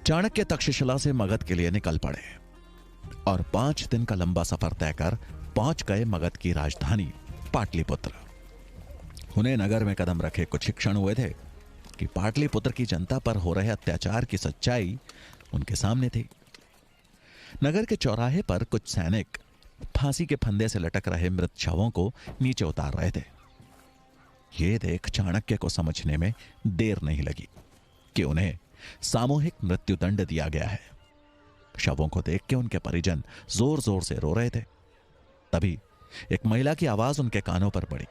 चाणक्य तक्षशिला से मगध के लिए निकल पड़े और 5 दिन का लंबा सफर तय कर पहुंच गए मगध की राजधानी पाटलिपुत्र। उन्हें नगर में कदम रखे कुछ ही क्षण हुए थे कि पाटलिपुत्र की जनता पर हो रहे अत्याचार की सच्चाई उनके सामने थी। नगर के चौराहे पर कुछ सैनिक फांसी के फंदे से लटक रहे मृत शवों को नीचे उतार रहे थे। ये देख चाणक्य को समझने में देर नहीं लगी कि उन्हें सामूहिक मृत्युदंड दिया गया है। शवों को देख के उनके परिजन जोर जोर से रो रहे थे। तभी एक महिला की आवाज उनके कानों पर पड़ी,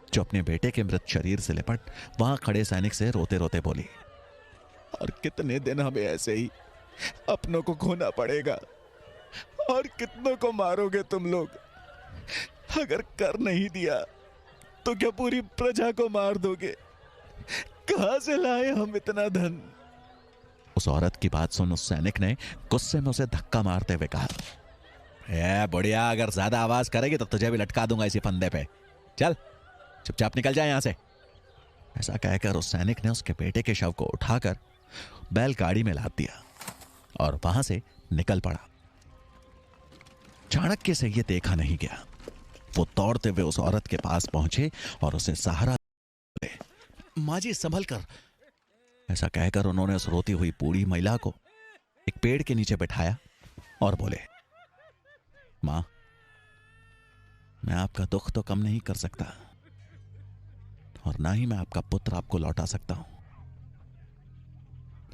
जो अपने बेटे के मृत शरीर से लिपट वहां खड़े सैनिक से रोते रोते बोली, और कितने दिन हमें ऐसे ही अपनों को खोना पड़ेगा? और कितनों को मारोगे तुम लोग? अगर कर नहीं दिया तो क्या पूरी प्रजा को मार दोगे? कहां से लाए हम इतना धन? उस औरत की बात सुन उस सैनिक ने गुस्से में उसे धक्का मारते हुए कहा, ए बुढ़िया, अगर ज्यादा आवाज करेगी तो तुझे भी लटका दूंगा इसी फंदे पे। चल चुपचाप निकल जाए यहां से। ऐसा कहकर उस सैनिक ने उसके बेटे के शव को उठाकर बैलगाड़ी में लाद दिया और वहां से निकल पड़ा। चाणक्य से यह देखा नहीं गया। वो दौड़ते हुए उस औरत के पास पहुंचे और उसे सहारा दे, मां जी संभल कर। ऐसा कहकर उन्होंने उस रोती हुई बूढ़ी महिला को एक पेड़ के नीचे बैठाया और बोले, मां, मैं आपका दुख तो कम नहीं कर सकता और ना ही मैं आपका पुत्र आपको लौटा सकता हूं,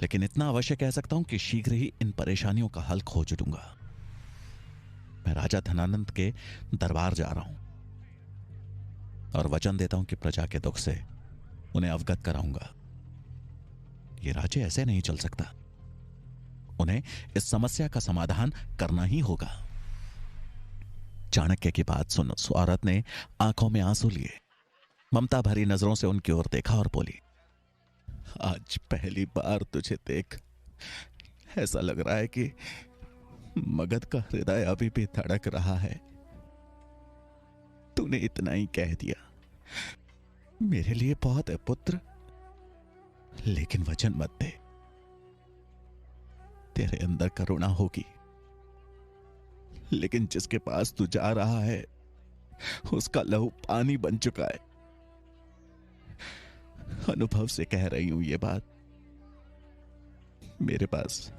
लेकिन इतना अवश्य कह सकता हूं कि शीघ्र ही इन परेशानियों का हल खोज दूंगा। मैं राजा धनानंद के दरबार जा रहा हूं और वचन देता हूं कि प्रजा के दुख से उन्हें अवगत कराऊंगा। ये राज्य ऐसे नहीं चल सकता। उन्हें इस समस्या का समाधान करना ही होगा। चाणक्य की बात सुन उस औरत ने आंखों में आंसू लिए ममता भरी नजरों से उनकी ओर देखा और बोली, आज पहली बार तुझे देख ऐसा लग रहा है कि मगध का हृदय अभी भी धड़क रहा है। तूने इतना ही कह दिया, मेरे लिए बहुत है पुत्र, लेकिन वचन मत दे। तेरे अंदर करुणा होगी, लेकिन जिसके पास तू जा रहा है उसका लहू पानी बन चुका है। अनुभव से कह रही हूं ये बात। मेरे पास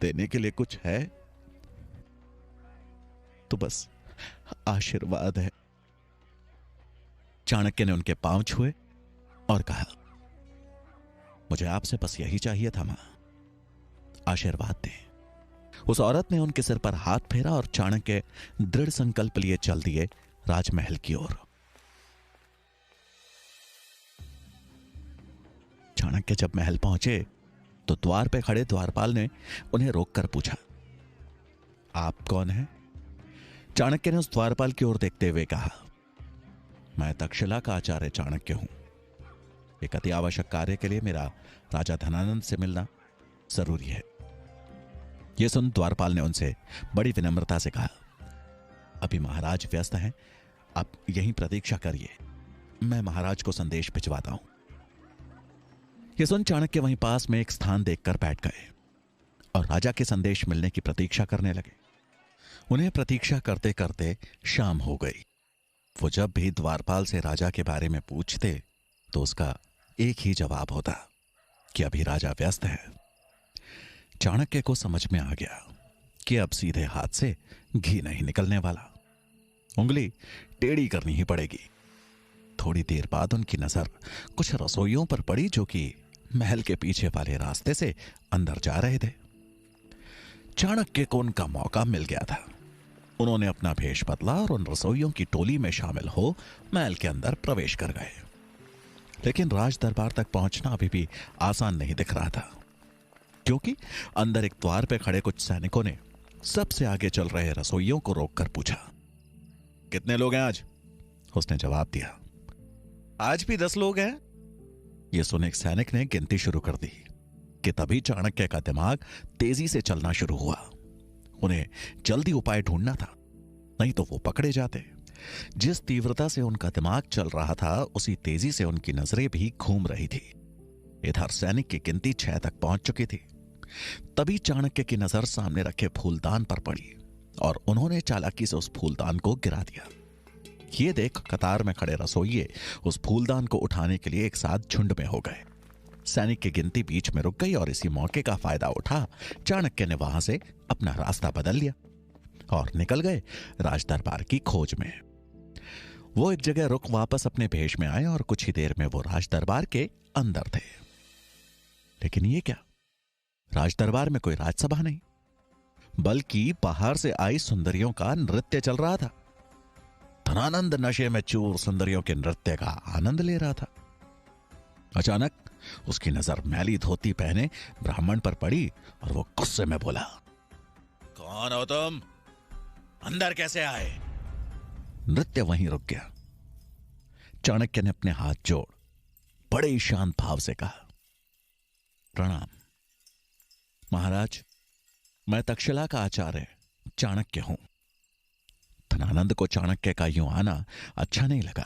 देने के लिए कुछ है तो बस आशीर्वाद है। चाणक्य ने उनके पांव छुए और कहा, मुझे आपसे बस यही चाहिए था मां, आशीर्वाद दें। उस औरत ने उनके सिर पर हाथ फेरा और चाणक्य दृढ़ संकल्प लिए चल दिए राजमहल की ओर। चाणक्य जब महल पहुंचे तो द्वार पे खड़े द्वारपाल ने उन्हें रोककर पूछा, आप कौन हैं? चाणक्य ने उस द्वारपाल की ओर देखते हुए कहा, मैं तक्षशिला का आचार्य चाणक्य हूं। एक अति आवश्यक कार्य के लिए मेरा राजा धनानंद से मिलना जरूरी है। यह सुन द्वारपाल ने उनसे बड़ी विनम्रता से कहा, अभी महाराज व्यस्त हैं, आप यहीं प्रतीक्षा करिए, मैं महाराज को संदेश भिजवाता हूं। यह सुन चाणक्य वहीं पास में एक स्थान देखकर बैठ गए और राजा के संदेश मिलने की प्रतीक्षा करने लगे। उन्हें प्रतीक्षा करते करते शाम हो गई। वो जब भी द्वारपाल से राजा के बारे में पूछते तो उसका एक ही जवाब होता कि अभी राजा व्यस्त है। चाणक्य को समझ में आ गया कि अब सीधे हाथ से घी नहीं निकलने वाला, उंगली टेढ़ी करनी ही पड़ेगी। थोड़ी देर बाद उनकी नजर कुछ रसोइयों पर पड़ी जो कि महल के पीछे वाले रास्ते से अंदर जा रहे थे। चाणक्य को उनका मौका मिल गया था। उन्होंने अपना भेष बदला और उन रसोइयों की टोली में शामिल हो महल के अंदर प्रवेश कर गए। लेकिन राज दरबार तक पहुंचना अभी भी आसान नहीं दिख रहा था, क्योंकि अंदर एक द्वार पे खड़े कुछ सैनिकों ने सबसे आगे चल रहे रसोइयों को रोककर पूछा, कितने लोग हैं आज? उसने जवाब दिया, आज भी 10 लोग हैं। यह सुन एक सैनिक ने गिनती शुरू कर दी कि तभी चाणक्य का दिमाग तेजी से चलना शुरू हुआ। उन्हें जल्दी उपाय ढूंढना था, नहीं तो वो पकड़े जाते। जिस तीव्रता से उनका दिमाग चल रहा था उसी तेजी से उनकी नजरें भी घूम रही थी। इधर सैनिक की गिनती 6 तक पहुंच चुकी थी। तभी चाणक्य की नजर सामने रखे फूलदान पर पड़ी और उन्होंने चालाकी से उस फूलदान को गिरा दिया। ये देख कतार में खड़े रसोइये उस फूलदान को उठाने के लिए एक साथ झुंड में हो गए। सैनिक की गिनती बीच में रुक गई और इसी मौके का फायदा उठा चाणक्य ने वहां से अपना रास्ता बदल लिया और निकल गए राज दरबार की खोज में। वो एक जगह रुक वापस अपने भेष में आए और कुछ ही देर में वो राज दरबार के अंदर थे। लेकिन ये क्या, राज दरबार में कोई राजसभा नहीं, बल्कि बाहर से आई सुंदरियों का नृत्य चल रहा था। धनानंद नशे में चूर सुंदरियों के नृत्य का आनंद ले रहा था। अचानक उसकी नजर मैली धोती पहने ब्राह्मण पर पड़ी और वो गुस्से में बोला, कौन हो तुम? अंदर कैसे आए? नृत्य वहीं रुक गया। चाणक्य ने अपने हाथ जोड़ बड़े ही शांत भाव से कहा, प्रणाम महाराज, मैं तक्षशिला का आचार्य चाणक्य हूं। धनानंद को चाणक्य का यूं आना अच्छा नहीं लगा,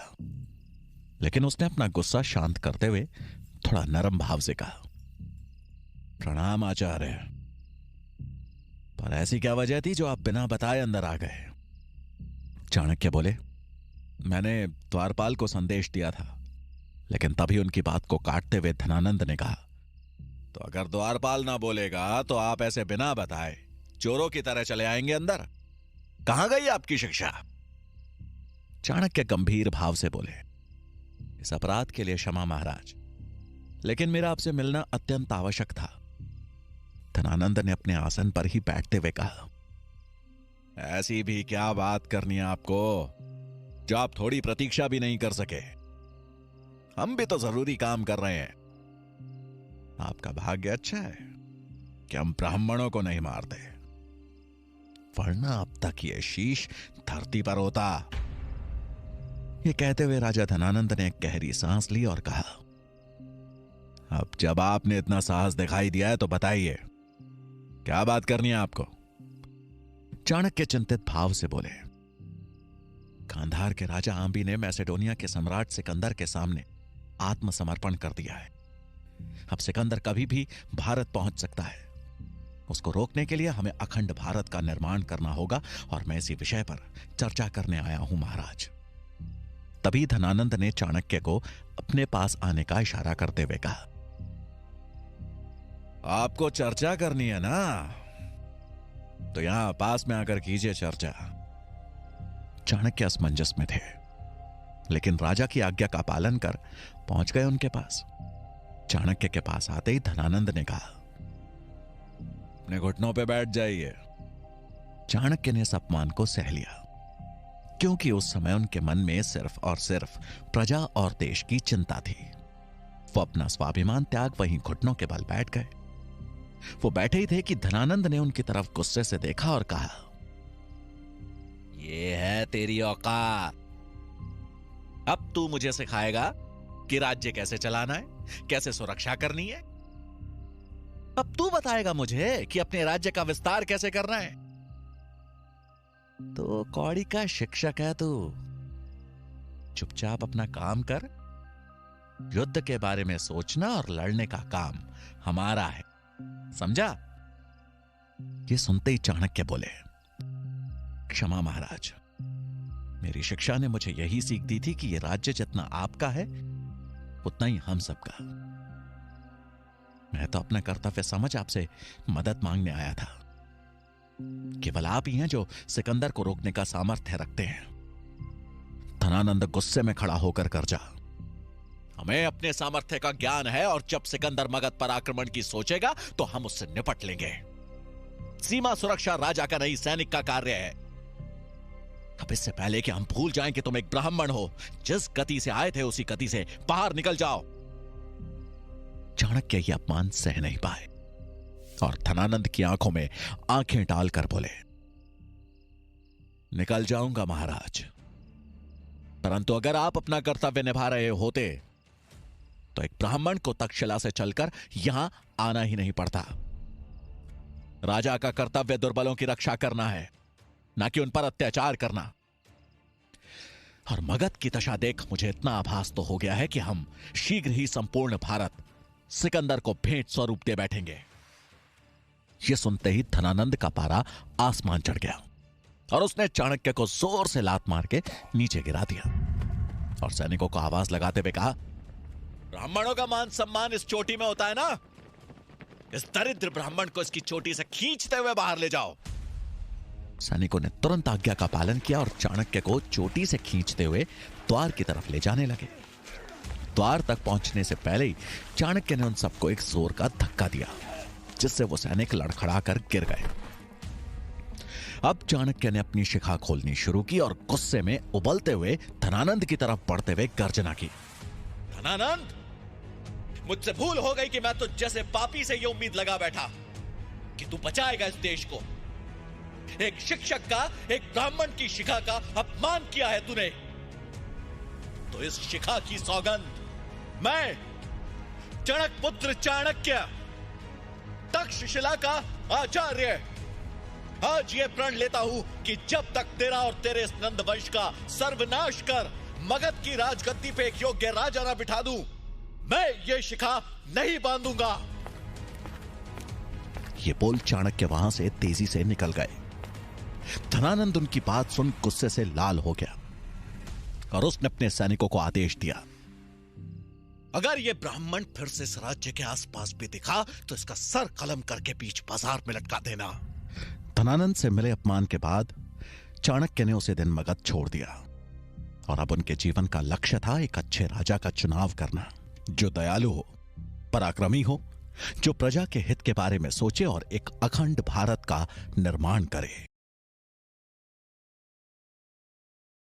लेकिन उसने अपना गुस्सा शांत करते हुए थोड़ा नरम भाव से कहा, प्रणाम आचार्य, पर ऐसी क्या वजह थी जो आप बिना बताए अंदर आ गए? चाणक्य बोले, मैंने द्वारपाल को संदेश दिया था। लेकिन तभी उनकी बात को काटते हुए धनानंद ने कहा, तो अगर द्वारपाल ना बोलेगा तो आप ऐसे बिना बताए चोरों की तरह चले आएंगे अंदर? कहां गई आपकी शिक्षा? चाणक्य गंभीर भाव से बोले, इस अपराध के लिए क्षमा महाराज, लेकिन मेरा आपसे मिलना अत्यंत आवश्यक था। धनानंद ने अपने आसन पर ही बैठते हुए कहा, ऐसी भी क्या बात करनी है आपको जो आप थोड़ी प्रतीक्षा भी नहीं कर सके? हम भी तो जरूरी काम कर रहे हैं। आपका भाग्य अच्छा है कि हम ब्राह्मणों को नहीं मारते, वरना अब तक ये शीश धरती पर होता। ये कहते हुए राजा धनानंद ने एक गहरी सांस ली और कहा, अब जब आपने इतना साहस दिखाई दिया है तो बताइए, क्या बात करनी है आपको? चाणक्य चिंतित भाव से बोले, गांधार के राजा आंबी ने मैसेडोनिया के सम्राट सिकंदर के सामने आत्मसमर्पण कर दिया है। अब सिकंदर कभी भी भारत पहुंच सकता है। उसको रोकने के लिए हमें अखंड भारत का निर्माण करना होगा और मैं इसी विषय पर चर्चा करने आया हूं महाराज। तभी धनानंद ने चाणक्य को अपने पास आने का इशारा करते हुए कहा, आपको चर्चा करनी है ना, तो यहां पास में आकर कीजिए चर्चा। चाणक्य असमंजस में थे, लेकिन राजा की आज्ञा का पालन कर पहुंच गए उनके पास। चाणक्य के पास आते ही धनानंद ने कहा, अपने घुटनों पे बैठ जाइए। चाणक्य ने इस अपमान को सह लिया, क्योंकि उस समय उनके मन में सिर्फ और सिर्फ प्रजा और देश की चिंता थी। वो अपना स्वाभिमान त्याग वहीं घुटनों के बल बैठ गए। वो बैठे ही थे कि धनानंद ने उनकी तरफ गुस्से से देखा और कहा, ये है तेरी औकात। अब तू मुझे सिखाएगा कि राज्य कैसे चलाना है, कैसे सुरक्षा करनी है? अब तू बताएगा मुझे कि अपने राज्य का विस्तार कैसे करना है? तो कौड़ी का शिक्षक है तू। चुपचाप अपना काम कर। युद्ध के बारे में सोचना और लड़ने का काम हमारा है, समझा? ये सुनते ही चाणक्य बोले, क्षमा महाराज, मेरी शिक्षा ने मुझे यही सीख दी थी कि ये राज्य जितना आपका है उतना ही हम सबका। मैं तो अपना कर्तव्य समझ आपसे मदद मांगने आया था। केवल आप ही हैं जो सिकंदर को रोकने का सामर्थ्य रखते हैं। धनानंद गुस्से में खड़ा होकर गरजा, हमें अपने सामर्थ्य का ज्ञान है और जब सिकंदर मगध पर आक्रमण की सोचेगा तो हम उससे निपट लेंगे। सीमा सुरक्षा राजा का नहीं, सैनिक का कार्य है। अब इससे पहले कि हम भूल जाएं कि तुम एक ब्राह्मण हो, जिस गति से आए थे उसी गति से बाहर निकल जाओ। चाणक्य ये अपमान सह नहीं पाए और धनानंद की आंखों में आंखें डालकर बोले, निकल जाऊंगा महाराज, परंतु अगर आप अपना कर्तव्य निभा रहे होते तो एक ब्राह्मण को तक्षशिला से चलकर यहां आना ही नहीं पड़ता। राजा का कर्तव्य दुर्बलों की रक्षा करना है, ना कि उन पर अत्याचार करना। और मगध की दशा देख मुझे इतना आभास तो हो गया है कि हम शीघ्र ही संपूर्ण भारत सिकंदर को भेंट स्वरूप दे बैठेंगे। यह सुनते ही धनानंद का पारा आसमान चढ़ गया और उसने चाणक्य को जोर से लात मार के नीचे गिरा दिया और सैनिकों को आवाज लगाते हुए कहा, ब्राह्मणों का मान सम्मान इस चोटी में होता है ना? इस दरिद्र ब्राह्मण को इसकी चोटी से खींचते हुए बाहर ले जाओ। सैनिकों ने तुरंत आज्ञा का पालन किया और चाणक्य को चोटी से खींचते हुए द्वार की तरफ ले जाने लगे। द्वार तक पहुंचने से पहले ही चाणक्य ने उन सबको एक जोर का धक्का दिया, जिससे वो सैनिक लड़खड़ाकर गिर गए। अब चाणक्य ने अपनी शिखा खोलनी शुरू की और गुस्से में उबलते हुए धनानंद की तरफ बढ़ते हुए गर्जना की, धनानंद, मुझसे भूल हो गई कि मैं तुझ जैसे पापी से ये उम्मीद लगा बैठा कि तू बचाएगा इस देश को। एक शिक्षक का, एक ब्राह्मण की शिखा का अपमान किया है तूने। तो इस शिखा की सौगंध मैं चाणक पुत्र चाणक्य, तक्षशिला का आचार्य, आज ये प्रण लेता हूं कि जब तक तेरा और तेरे इस नंद वंश का सर्वनाश कर मगध की राजगद्दी पे एक योग्य राजा ना बिठा दूं, मैं ये शिखा नहीं बांधूंगा। ये बोल चाणक्य वहां से तेजी से निकल गए। धनानंद उनकी बात सुन गुस्से से लाल हो गया और उसने अपने सैनिकों को आदेश दिया, अगर यह ब्राह्मण फिर से इस राज्य के आसपास भी दिखा तो इसका सर कलम करके बीच बाजार में लटका देना। धनानंद से मिले अपमान के बाद चाणक्य ने उसे दिन मगध छोड़ दिया और अब उनके जीवन का लक्ष्य था एक अच्छे राजा का चुनाव करना, जो दयालु हो, पराक्रमी हो, जो प्रजा के हित के बारे में सोचे और एक अखंड भारत का निर्माण करे।